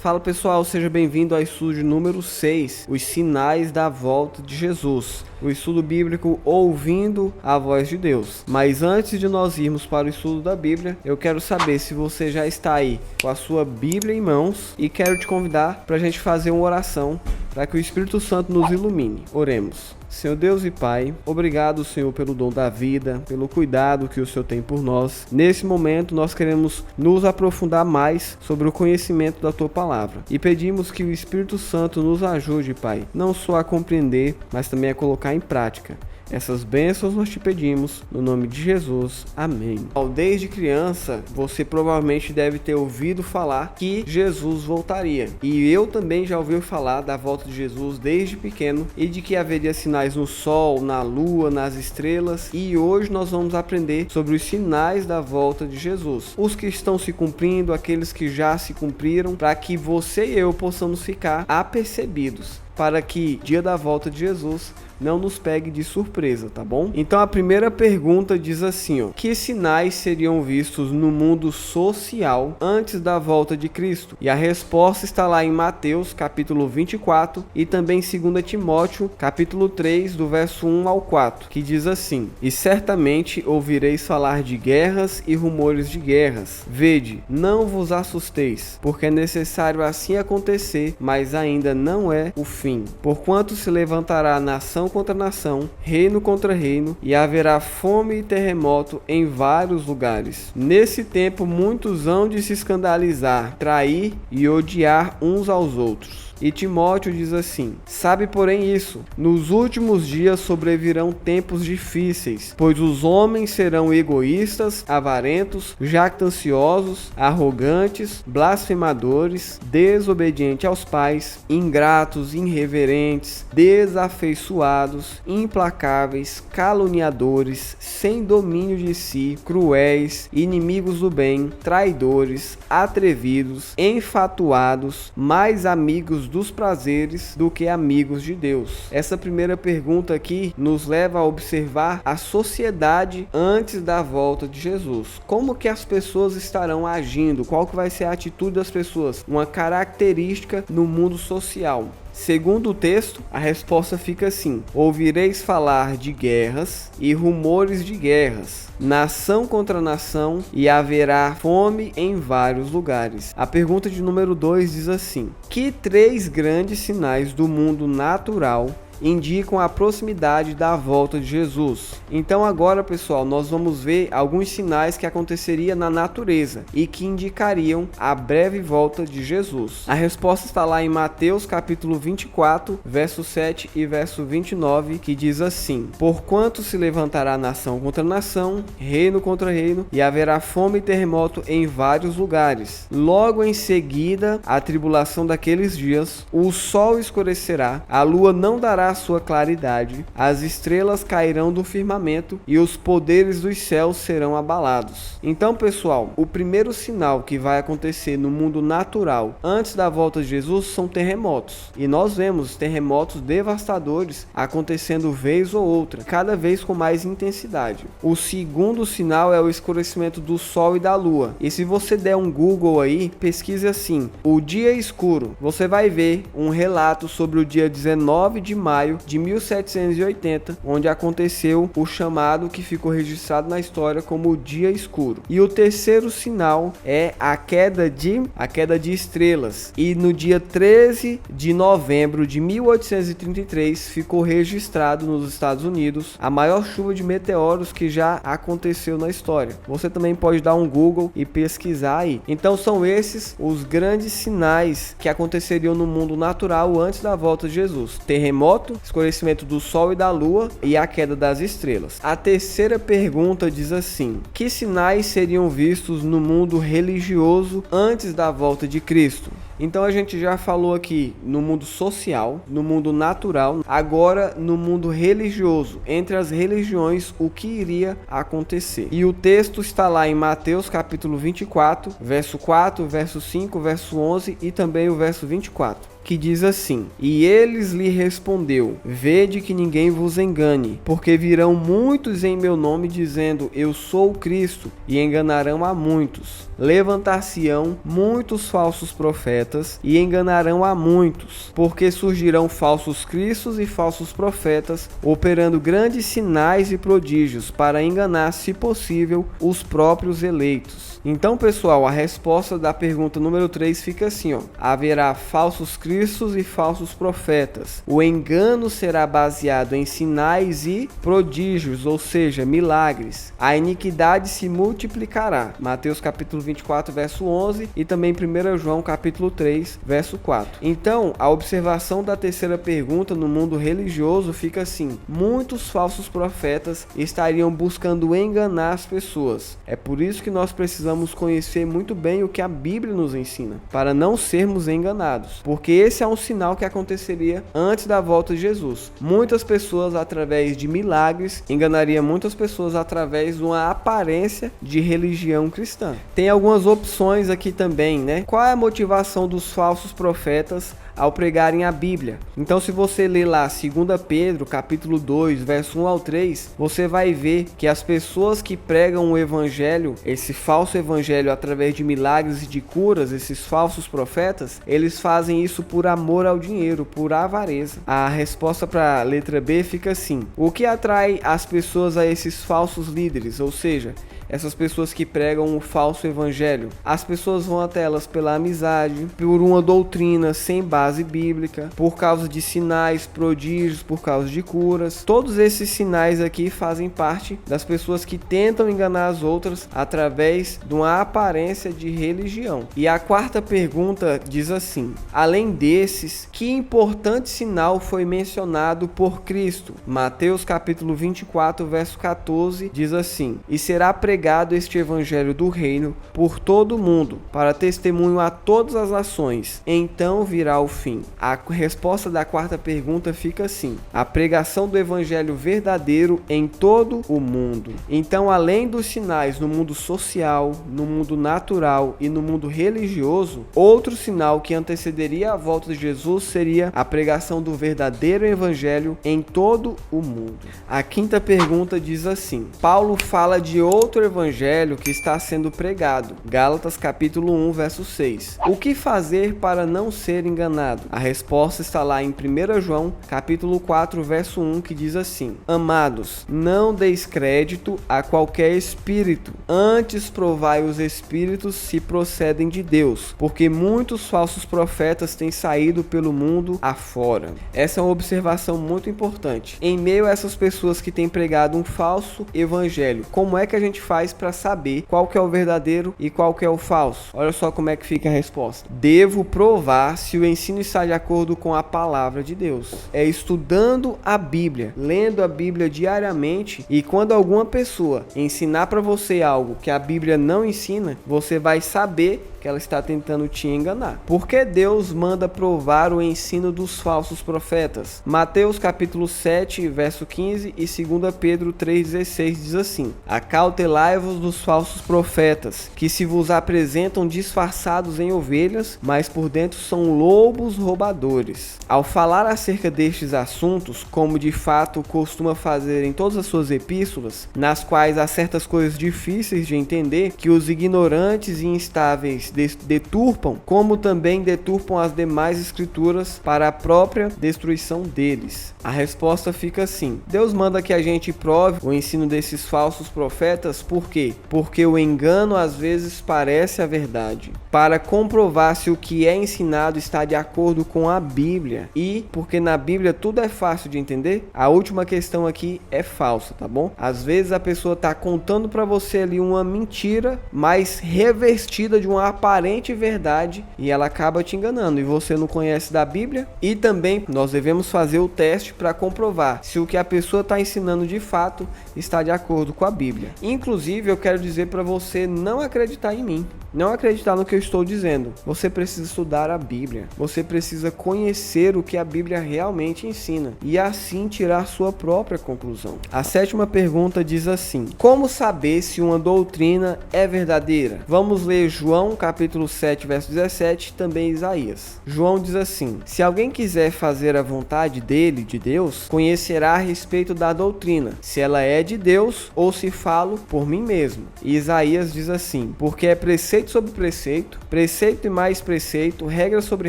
Fala pessoal, seja bem-vindo ao estudo número 6, os sinais da volta de Jesus. O estudo bíblico ouvindo a voz de Deus. Mas antes de nós irmos para o estudo da Bíblia, eu quero saber se você já está aí com a sua Bíblia em mãos e quero te convidar para a gente fazer uma oração para que o Espírito Santo nos ilumine. Oremos. Senhor Deus e Pai, obrigado, Senhor, pelo dom da vida, pelo cuidado que o Senhor tem por nós. Nesse momento, nós queremos nos aprofundar mais sobre o conhecimento da Tua Palavra. E pedimos que o Espírito Santo nos ajude, Pai, não só a compreender, mas também a colocar em prática. Essas bênçãos nós te pedimos, no nome de Jesus. Amém. Desde criança, você provavelmente deve ter ouvido falar que Jesus voltaria. E eu também já ouvi falar da volta de Jesus desde pequeno e de que haveria sinais no sol, na lua, nas estrelas. E hoje nós vamos aprender sobre os sinais da volta de Jesus. Os que estão se cumprindo, aqueles que já se cumpriram, para que você e eu possamos ficar apercebidos, para que dia da volta de Jesus não nos pegue de surpresa, tá bom? Então a primeira pergunta diz assim, que sinais seriam vistos no mundo social antes da volta de Cristo? E a resposta está lá em Mateus, capítulo 24, e também em 2 Timóteo, capítulo 3, do verso 1 ao 4, que diz assim: E certamente ouvireis falar de guerras e rumores de guerras. Vede, não vos assusteis, porque é necessário assim acontecer, mas ainda não é o fim. Porquanto se levantará nação contra nação, reino contra reino, e haverá fome e terremoto em vários lugares. Nesse tempo muitos hão de se escandalizar, trair e odiar uns aos outros. E Timóteo diz assim: Sabe, porém, isso, nos últimos dias sobrevirão tempos difíceis, pois os homens serão egoístas, avarentos, jactanciosos, arrogantes, blasfemadores, desobedientes aos pais, ingratos, irreverentes, desafeiçoados, implacáveis, caluniadores, sem domínio de si, cruéis, inimigos do bem, traidores, atrevidos, enfatuados, mais amigos dos prazeres do que amigos de Deus. Essa primeira pergunta aqui nos leva a observar a sociedade antes da volta de Jesus. Como que as pessoas estarão agindo? Qual que vai ser a atitude das pessoas? Uma característica no mundo social. Segundo o texto, a resposta fica assim: ouvireis falar de guerras e rumores de guerras, nação contra nação, e haverá fome em vários lugares. A pergunta de número 2 diz assim: que 3 grandes sinais do mundo natural indicam a proximidade da volta de Jesus? Então agora, pessoal, nós vamos ver alguns sinais que aconteceria na natureza e que indicariam a breve volta de Jesus. A resposta está lá em Mateus capítulo 24, verso 7 e verso 29, que diz assim: Porquanto se levantará nação contra nação, reino contra reino, e haverá fome e terremoto em vários lugares. Logo em seguida, a tribulação daqueles dias, o sol escurecerá, a lua não dará a sua claridade, as estrelas cairão do firmamento e os poderes dos céus serão abalados. Então, pessoal, o primeiro sinal que vai acontecer no mundo natural antes da volta de Jesus são terremotos. E nós vemos terremotos devastadores acontecendo vez ou outra, cada vez com mais intensidade. O segundo sinal é o escurecimento do sol e da lua. E se você der um Google aí, pesquise assim: o dia escuro. Você vai ver um relato sobre o dia 19 de maio de 1780, onde aconteceu o chamado que ficou registrado na história como o dia escuro. E o terceiro sinal é a queda de estrelas. E no dia 13 de novembro de 1833 ficou registrado nos Estados Unidos a maior chuva de meteoros que já aconteceu na história. Você também pode dar um Google e pesquisar aí. Então são esses os grandes sinais que aconteceriam no mundo natural antes da volta de Jesus: terremoto, escurecimento do sol e da lua e a queda das estrelas. A terceira pergunta diz assim: que sinais seriam vistos no mundo religioso antes da volta de Cristo? Então a gente já falou aqui no mundo social, no mundo natural, agora no mundo religioso, entre as religiões, o que iria acontecer. E o texto está lá em Mateus capítulo 24, verso 4, verso 5, verso 11 e também o verso 24. que diz assim: E eles lhe respondeu: Vede que ninguém vos engane, porque virão muitos em meu nome dizendo: Eu sou o Cristo, e enganarão a muitos. Levantar-se-ão muitos falsos profetas e enganarão a muitos, porque surgirão falsos cristos e falsos profetas, operando grandes sinais e prodígios para enganar, se possível, os próprios eleitos. Então, pessoal, a resposta da pergunta número 3 fica assim, ó: haverá falsos cristos e falsos profetas. O engano será baseado em sinais e prodígios, ou seja, milagres. A iniquidade se multiplicará. Mateus capítulo 24, verso 11 e também 1 João capítulo 3, verso 4. Então, a observação da terceira pergunta no mundo religioso fica assim: muitos falsos profetas estariam buscando enganar as pessoas. É por isso que nós precisamos conhecer muito bem o que a Bíblia nos ensina, para não sermos enganados, porque esse é um sinal que aconteceria antes da volta de Jesus. Muitas pessoas, através de milagres, enganariam muitas pessoas através de uma aparência de religião cristã. Tem algumas opções aqui também, né? Qual é a motivação dos falsos profetas ao pregarem a Bíblia? Então, se você ler lá 2 Pedro, capítulo 2, verso 1 ao 3, você vai ver que as pessoas que pregam o evangelho, esse falso evangelho através de milagres e de curas, esses falsos profetas, eles fazem isso por amor ao dinheiro, por avareza. A resposta para a letra B fica assim: o que atrai as pessoas a esses falsos líderes, ou seja, essas pessoas que pregam o falso evangelho? As pessoas vão até elas pela amizade, por uma doutrina sem base bíblica, por causa de sinais, prodígios, por causa de curas. Todos esses sinais aqui fazem parte das pessoas que tentam enganar as outras através de uma aparência de religião. E a quarta pergunta diz assim: além desses, que importante sinal foi mencionado por Cristo? Mateus capítulo 24, verso 14 diz assim: e será pregado este evangelho do reino por todo o mundo, para testemunho a todas as nações. Então virá o fim. A resposta da quarta pergunta fica assim: a pregação do evangelho verdadeiro em todo o mundo. Então, além dos sinais no mundo social, no mundo natural e no mundo religioso, outro sinal que antecederia a volta de Jesus seria a pregação do verdadeiro evangelho em todo o mundo. A quinta pergunta diz assim: Paulo fala de outro evangelho que está sendo pregado. Gálatas capítulo 1, verso 6. O que fazer para não ser enganado? A resposta está lá em 1 João capítulo 4, verso 1, que diz assim: amados, não deis crédito a qualquer espírito, antes provai os espíritos se procedem de Deus, porque muitos falsos profetas têm saído pelo mundo afora. Essa é uma observação muito importante. Em meio a essas pessoas que têm pregado um falso evangelho, como é que a gente faz para saber qual que é o verdadeiro e qual que é o falso? Olha só como é que fica a resposta: devo provar se o ensino está de acordo com a palavra de Deus. É estudando a Bíblia, lendo a Bíblia diariamente, e quando alguma pessoa ensinar para você algo que a Bíblia não ensina, você vai saber que ela está tentando te enganar. Porque Deus manda provar o ensino dos falsos profetas? Mateus capítulo 7, verso 15 e 2 Pedro 3,16 diz assim: acautelai-vos dos falsos profetas, que se vos apresentam disfarçados em ovelhas, mas por dentro são lobos roubadores. Ao falar acerca destes assuntos, como de fato costuma fazer em todas as suas epístolas, nas quais há certas coisas difíceis de entender, que os ignorantes e instáveis deturpam, como também deturpam as demais escrituras para a própria destruição deles. A resposta fica assim: Deus manda que a gente prove o ensino desses falsos profetas. Por quê? Porque o engano às vezes parece a verdade, para comprovar se o que é ensinado está de acordo com a Bíblia. E porque na Bíblia tudo é fácil de entender, a última questão aqui é falsa, tá bom? Às vezes a pessoa está contando para você ali uma mentira, mas revestida de uma aparente verdade, e ela acaba te enganando, e você não conhece da Bíblia. E também nós devemos fazer o teste para comprovar se o que a pessoa está ensinando de fato está de acordo com a Bíblia. Inclusive, eu quero dizer para você não acreditar em mim. não acreditar no que eu estou dizendo. Você precisa estudar a Bíblia. Você precisa conhecer o que a Bíblia realmente ensina e assim tirar sua própria conclusão. A 7ª pergunta diz assim: como saber se uma doutrina é verdadeira? Vamos ler João capítulo 7, verso 17, também Isaías. João diz assim: se alguém quiser fazer a vontade dele, de Deus, conhecerá a respeito da doutrina, se ela é de Deus ou se falo por mim mesmo. E Isaías diz assim: porque é preceito sobre preceito, preceito e mais preceito, regra sobre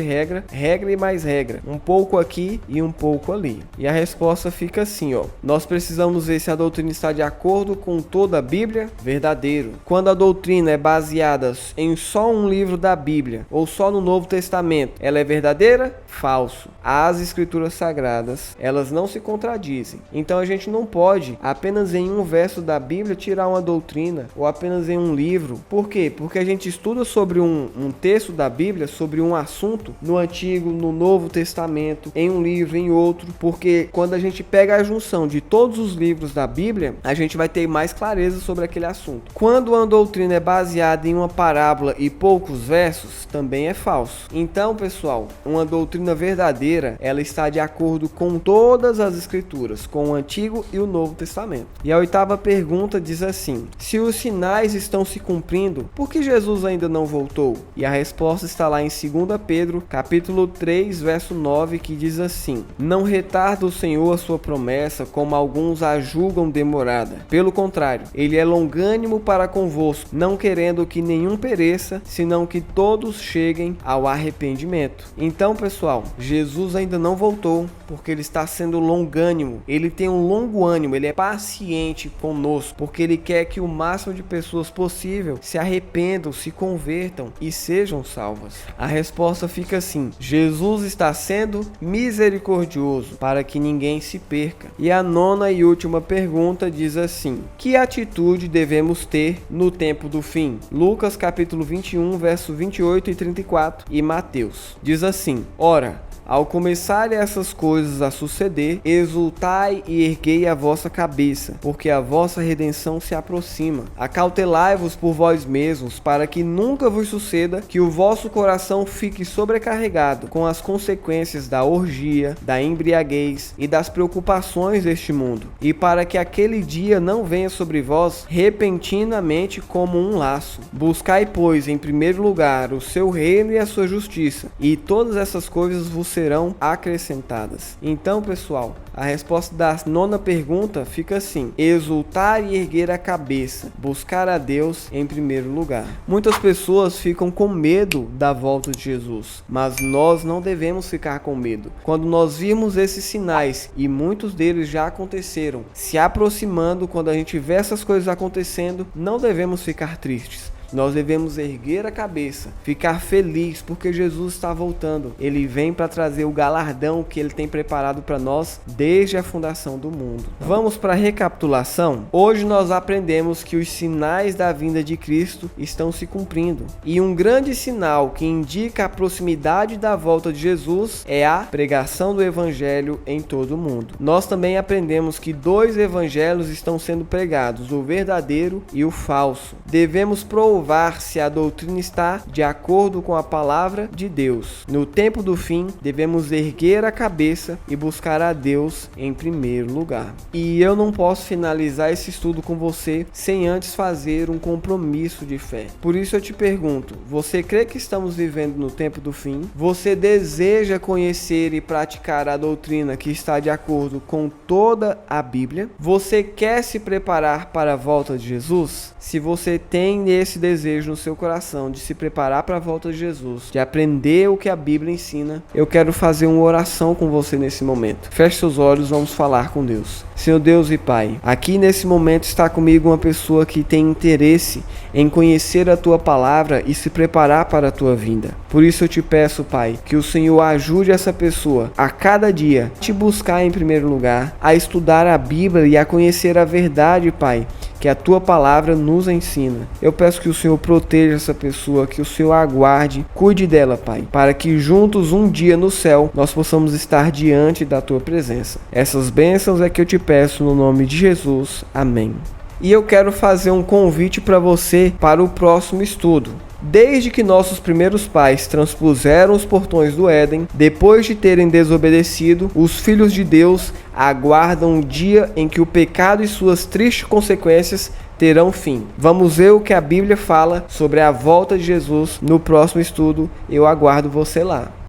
regra, regra e mais regra, um pouco aqui e um pouco ali. E a resposta fica assim, nós precisamos ver se a doutrina está de acordo com toda a Bíblia. Verdadeiro. Quando a doutrina é baseada em só um livro da Bíblia ou só no Novo Testamento, ela é verdadeira? Falso. As escrituras sagradas, elas não se contradizem. Então a gente não pode apenas em um verso da Bíblia tirar uma doutrina ou apenas em um livro. Por quê? Porque a gente estuda sobre um texto da Bíblia, sobre um assunto no Antigo, no Novo Testamento, em um livro, em outro, porque quando a gente pega a junção de todos os livros da Bíblia, a gente vai ter mais clareza sobre aquele assunto. Quando uma doutrina é baseada em uma parábola e poucos versos, também é falso. Então, pessoal, uma doutrina verdadeira, ela está de acordo com todas as escrituras, com o Antigo e o Novo Testamento. E a 8ª pergunta diz assim: se os sinais estão se cumprindo, por que Jesus ainda não voltou? E a resposta está lá em 2 Pedro, capítulo 3, verso 9, que diz assim: não retarda o Senhor a sua promessa, como alguns a julgam demorada. Pelo contrário, ele é longânimo para convosco, não querendo que nenhum pereça, senão que todos cheguem ao arrependimento. Então, pessoal, Jesus ainda não voltou, porque ele está sendo longânimo. Ele tem um longo ânimo, ele é paciente conosco, porque ele quer que o máximo de pessoas possível se arrependam, se convertam e sejam salvas. A resposta fica assim: Jesus está sendo misericordioso para que ninguém se perca. E a 9ª e última pergunta diz assim: que atitude devemos ter no tempo do fim? Lucas capítulo 21, verso 28 e 34 e Mateus. Diz assim: ora, ao começarem essas coisas a suceder, exultai e erguei a vossa cabeça, porque a vossa redenção se aproxima. Acautelai-vos por vós mesmos, para que nunca vos suceda que o vosso coração fique sobrecarregado com as consequências da orgia, da embriaguez e das preocupações deste mundo, e para que aquele dia não venha sobre vós repentinamente como um laço. Buscai, pois, em primeiro lugar o seu reino e a sua justiça, e todas essas coisas vos serão acrescentadas. Então, pessoal, a resposta da 9ª pergunta fica assim: exultar e erguer a cabeça, buscar a Deus em primeiro lugar. Muitas pessoas ficam com medo da volta de Jesus, mas nós não devemos ficar com medo. Quando nós vimos esses sinais, e muitos deles já aconteceram, se aproximando, quando a gente vê essas coisas acontecendo, não devemos ficar tristes. Nós devemos erguer a cabeça, ficar feliz, porque Jesus está voltando. Ele vem para trazer o galardão que ele tem preparado para nós desde a fundação do mundo. Vamos para a recapitulação? Hoje nós aprendemos que os sinais da vinda de Cristo estão se cumprindo. E um grande sinal que indica a proximidade da volta de Jesus é a pregação do Evangelho em todo o mundo. Nós também aprendemos que 2 evangelhos estão sendo pregados, o verdadeiro e o falso. Devemos provar se a doutrina está de acordo com a palavra de Deus. No tempo do fim, devemos erguer a cabeça e buscar a Deus em primeiro lugar. E eu não posso finalizar esse estudo com você sem antes fazer um compromisso de fé. Por isso eu te pergunto: você crê que estamos vivendo no tempo do fim? Você deseja conhecer e praticar a doutrina que está de acordo com toda a Bíblia? Você quer se preparar para a volta de Jesus? Se você tem esse desejo no seu coração de se preparar para a volta de Jesus, de aprender o que a Bíblia ensina, eu quero fazer uma oração com você nesse momento. Feche seus olhos, vamos falar com Deus. Senhor Deus e Pai, aqui nesse momento está comigo uma pessoa que tem interesse em conhecer a Tua palavra e se preparar para a Tua vinda. Por isso eu te peço, Pai, que o Senhor ajude essa pessoa a cada dia te buscar em primeiro lugar, a estudar a Bíblia e a conhecer a verdade, Pai, que a Tua palavra nos ensina. Eu peço que o Senhor proteja essa pessoa, que o Senhor aguarde, cuide dela, Pai, para que juntos um dia no céu nós possamos estar diante da Tua presença. Essas bênçãos é que eu te peço no nome de Jesus. Amém. e eu quero fazer um convite para você para o próximo estudo. Desde que nossos primeiros pais transpuseram os portões do Éden, depois de terem desobedecido, os filhos de Deus aguardam o dia em que o pecado e suas tristes consequências terão fim. Vamos ver o que a Bíblia fala sobre a volta de Jesus no próximo estudo. Eu aguardo você lá.